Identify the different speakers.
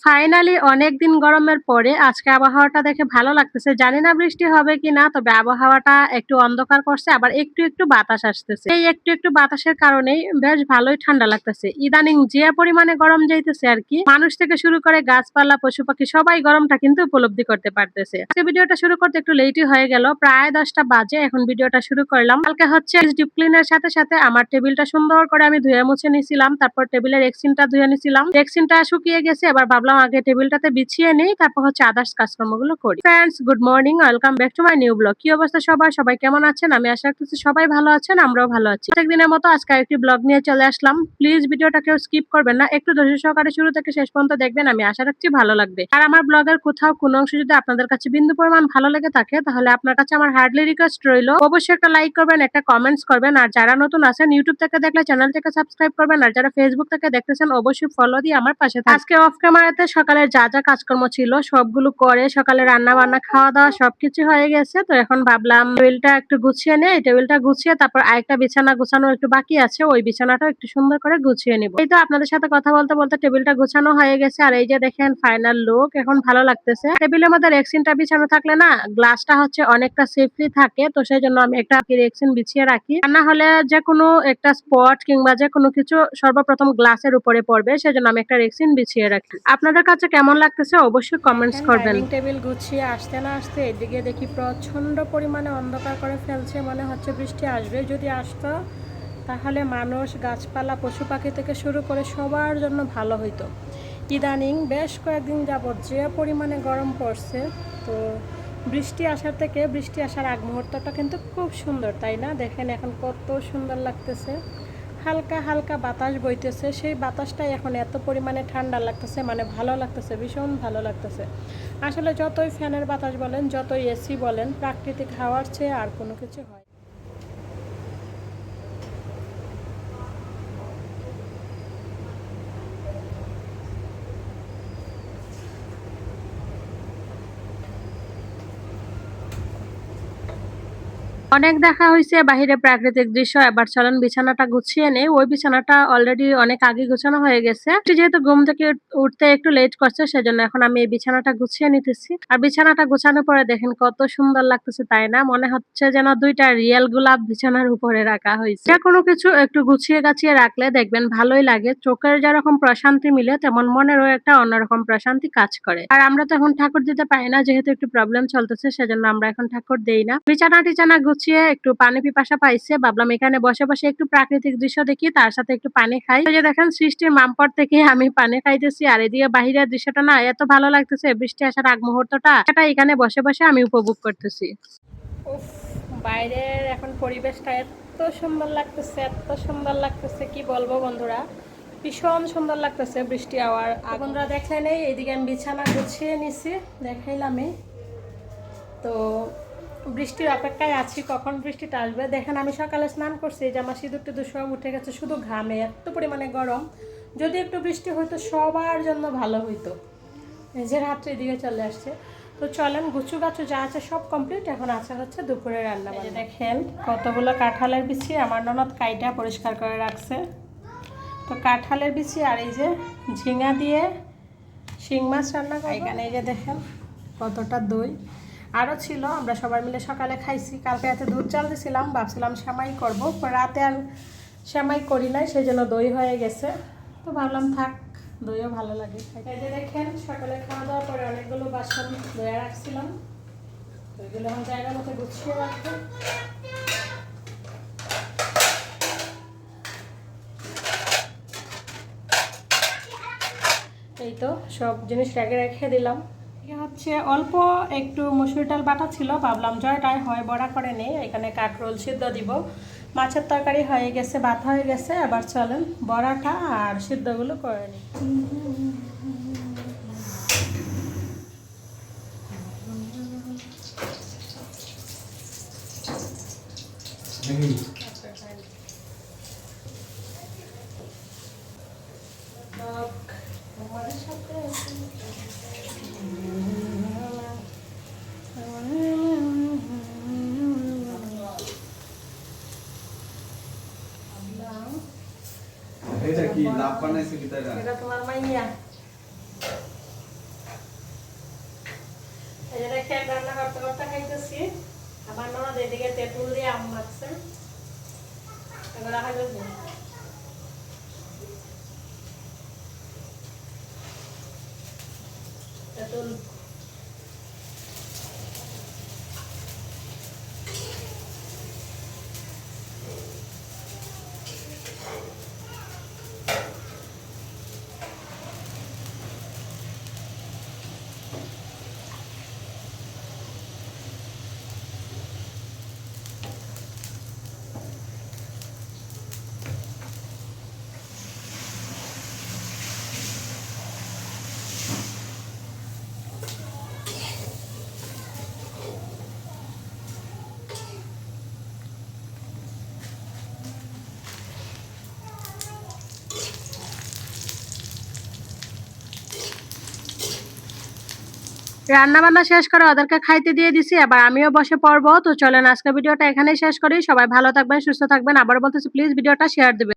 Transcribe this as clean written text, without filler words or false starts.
Speaker 1: Finally অনেকদিন গরমের পরে আজকে আবহাওয়াটা দেখে ভালো লাগতেছে। জানি না বৃষ্টি হবে কিনা, তবে আবহাওয়াটা একটু অন্ধকার করছে, আবার একটু বাতাস আসতেছে। এই একটু বাতাসের কারণেই বেশ ভালোই ঠান্ডা লাগতেছে। ইদানিং যে পরিমাণে গরম যাইতেছে আরকি, মানুষ থেকে শুরু করে গাছপালা, পশু-পাখি সবাই গরমটা কিন্তু উপলব্ধি করতে পারতেছে। আজকে ভিডিওটা শুরু করতে একটু লেটই হয়ে গেল। প্রায় ১০টা বাজে এখন ভিডিওটা শুরু করলাম। কালকে হচ্ছে ডিপ ক্লিনের সাথে আমার টেবিলটা সুন্দর করে আমি ধুয়ে মুছে নিছিলাম। তারপর টেবিলের রেক্সিনটা ধুয়ে নিছিলাম। রেক্সিনটা শুকিয়ে গেছে, এবার ভাবলাম আগে টেবিলটাতে বিছিয়ে নেই, তারপর হচ্ছে আদার্স কাজকর্মগুলো করি। Friends, good morning, welcome back to my new blog. কি অবস্থা সবার? সবাই কেমন আছেন? আমি আশা করতেছি সবাই ভালো আছেন, আমরাও ভালো আছি। প্রত্যেকদিনের মতো আজকে আরেকটি ব্লগ নিয়ে চলে আসলাম। প্লিজ ভিডিওটা কেউ স্কিপ করবেন না, একটু ধৈর্য সহকারে শুরু থেকে শেষ পর্যন্ত দেখবেন। আমি আশা রাখছি ভালো লাগবে। আর আমার ব্লগের কোথাও কোনো অংশ যদি আপনাদের কাছে বিন্দু পরিমাণ ভালো লেগে থাকে, তাহলে আপনার কাছে আমার হার্ডলি রিকোয়েস্ট রইল, অবশ্যই একটা লাইক করবেন, একটা কমেন্টস করবেন। আর যারা নতুন আছেন ইউটিউব থেকে দেখলে চ্যানেলটাকে সাবস্ক্রাইব করবেন, আর যারা ফেসবুক থেকে দেখতেছেন অবশ্যই ফলো দিয়ে আমার পাশে থাকবেন। আজকে অফ ক্যামেরাতে সকালের যা কাজকর্ম ছিল সবগুলো করে সকালে রান্না বান্না খাওয়া দাওয়া সবকিছু হয়ে গেছে। তো এখন ভাবলাম টেবিলটা একটু গুছিয়ে নেই, টেবিলটা গুছিয়ে তারপর আরেকটা বিছানা গুছানো একটু বাকি আছে, ওই বিছানাটা একটু সুন্দর করে গুছিয়ে নিব। এই তো আপনাদের সাথে কথা বলতে বলতে টেবিলটা গুছানো হয়ে গেছে, আর এই যে দেখেন ফাইনাল লুক, এখন ভালো লাগতেছে। টেবিলের মধ্যে রেক্সিনটা বিছানো থাকলে না গ্লাসটা হচ্ছে অনেকটা সেফলি থাকে, তো সেই জন্য আমি একটা রেক্সিন বিছিয়ে রাখি। আর না হলে যে কোনো একটা স্পট কিংবা যে কোনো কিছু সর্বপ্রথম গ্লাসের উপরে পড়বে, সেজন্য আমি একটা রেক্সিন বিছিয়ে রাখি। আপনাদের কাছে কেমন লাগতেছে অবশ্যই কমেন্টস করবেন। ডাইনিং টেবিল গুছিয়ে আসতে না আসতে এদিকে দেখি প্রচন্ড পরিমাণে অন্ধকার করে ফেলছে, মনে হচ্ছে বৃষ্টি আসবে। যদি আসতো তাহলে মানুষ, গাছপালা, পশু পাখি থেকে শুরু করে সবার জন্য ভালো হইতো। ইদানিং বেশ কয়েকদিন যাবৎ যে পরিমাণে গরম পড়ছে, তো বৃষ্টি আসার আগ মুহূর্তটা কিন্তু খুব সুন্দর, তাই না? দেখেন এখন কত সুন্দর লাগতেছে। হালকা হালকা বাতাস বইতেছে, সেই বাতাসটাই এখন এত পরিমাণে ঠান্ডা লাগতেছে, মানে ভালো লাগতেছে, ভীষণ ভালো লাগতেছে। আসলে যতই ফ্যানের বাতাস বলেন, যতই এসি বলেন, প্রাকৃতিক হাওয়ার চেয়ে আর কোনো কিছু হয়। অনেক দেখা হইছে বাহিরে প্রাকৃতিক দৃশ্য, এবার চলেন বিছানাটা গুছিয়ে নেই। ওই বিছানাটা অলরেডি অনেক আগে গুছানো হয়ে গেছে। যেহেতু ঘুম থেকে উঠতে একটু লেট করছে, সেজন্য এখন আমি এই বিছানাটা গুছিয়ে নিতেছি। আর বিছানাটা গুছানোর পরে দেখেন কত সুন্দর লাগতেছে, তাই না? মনে হচ্ছে যেন ২টা রিয়েল গোলাপ বিছানার উপরে রাখা হয়েছে। যে কোনো কিছু একটু গুছিয়ে গাছিয়ে রাখলে দেখবেন ভালোই লাগে। চোখের যেরকম প্রশান্তি মিলে, তেমন মনেরও একটা অন্যরকম প্রশান্তি কাজ করে। আর আমরা তো এখন ঠাকুর দিতে পারি না, যেহেতু একটু প্রবলেম চলতেছে, সেজন্য আমরা এখন ঠাকুর দেই না। বিছানা টিছানা গুছিয়ে একটু পানি পিপাসা পাইছে, ভাবলাম এখানে বসে বসে একটু প্রাকৃতিক দৃশ্য দেখি, তার সাথে একটু পানি খাই। এই যে দেখেন সৃষ্টির মামপর থেকে আমি পানি খাইতেছি, আর এদিকে বাহিরের দৃশ্যটা না এত ভালো লাগতেছে, বৃষ্টি আসার আগ মুহূর্তটা এটা এখানে বসে বসে আমি উপভোগ করতেছি। উফ, বাইরের এখন পরিবেশটা এত সুন্দর লাগতেছে, এত সুন্দর লাগতেছে, কি বলবো বন্ধুরা, ভীষণ সুন্দর লাগতেছে বৃষ্টি আওয়ার। বন্ধুরা দেখলেন, এইদিকে আমি বিছানা গুছিয়ে নিছি, দেখাইলামই। তো বৃষ্টির অপেক্ষায় আছি কখন বৃষ্টিটা আসবে। দেখেন আমি সকালে স্নান করছি, যে আমার সিঁদুর টিঁদুর সব উঠে গেছে, শুধু ঘামে, এত পরিমাণে গরম। যদি একটু বৃষ্টি হইতো সবার জন্য ভালো হইতো। এই যে রাত্রির দিকে চলে আসছে। তো চলেন গুছু গাছু যা আছে সব কমপ্লিট, এখন আছে হচ্ছে দুপুরে রান্না। দেখেন কতগুলো কাঁঠালের বিচি আমার ননদ কাইটা পরিষ্কার করে রাখছে। তো কাঁঠালের বিচি আর এই যে ঝিঙা দিয়ে শিং মাছ রান্না করে। এখানে এই যে দেখেন কতটা দই আরও ছিল, আমরা সবাই মিলে সকালে খাইছি। কালকে রাতে দুধ চাল দিয়েছিলাম, ভাবছিলাম সেমাই করবো, রাতে আর সেমাই করি নাই, সেই জন্য দই হয়ে গেছে। তো ভাবলাম থাক, দইও ভালো লাগে। এই যে দেখেন সকালে খাওয়া দাওয়ার পরে অনেকগুলো বাসন ধুয়ে রাখছিলাম, ওইগুলো এখন জায়গা মতো গুছিয়ে রাখবো। এই তো সব জিনিস রেখে দিলাম। হচ্ছে অল্প একটু মসুর ডাল বাটা ছিল, ভাবলাম জয়টাই হয় বড়া করে নেই। এখানে কাঁকরোল সিদ্ধ দিব, মাছের তরকারি হয়ে গেছে, ভাত হয়ে গেছে। এবার চলেন বড়াটা আর সিদ্ধগুলো করে নিই।
Speaker 2: এটা কি লাভ বানাইছে কি তারা?
Speaker 1: এটা তোমার মাইয়া। এই যে দেখেন রান্না করতে করতে খাইতেছি। আমার ননদ এদিকে তেঁতুল দিয়ে আম মাখছে, এগুলো খাইতেছি। তেঁতুল রান্না বান্না শেষ করে ওদেরকে খাইতে দিয়ে দিছি, এবার আমিও বসে পড়বো। তো চলেন আজকের ভিডিওটা এখানেই শেষ করি। সবাই ভালো থাকবেন, সুস্থ থাকবেন। আবারও বলতেছি প্লিজ ভিডিওটা শেয়ার দিবেন।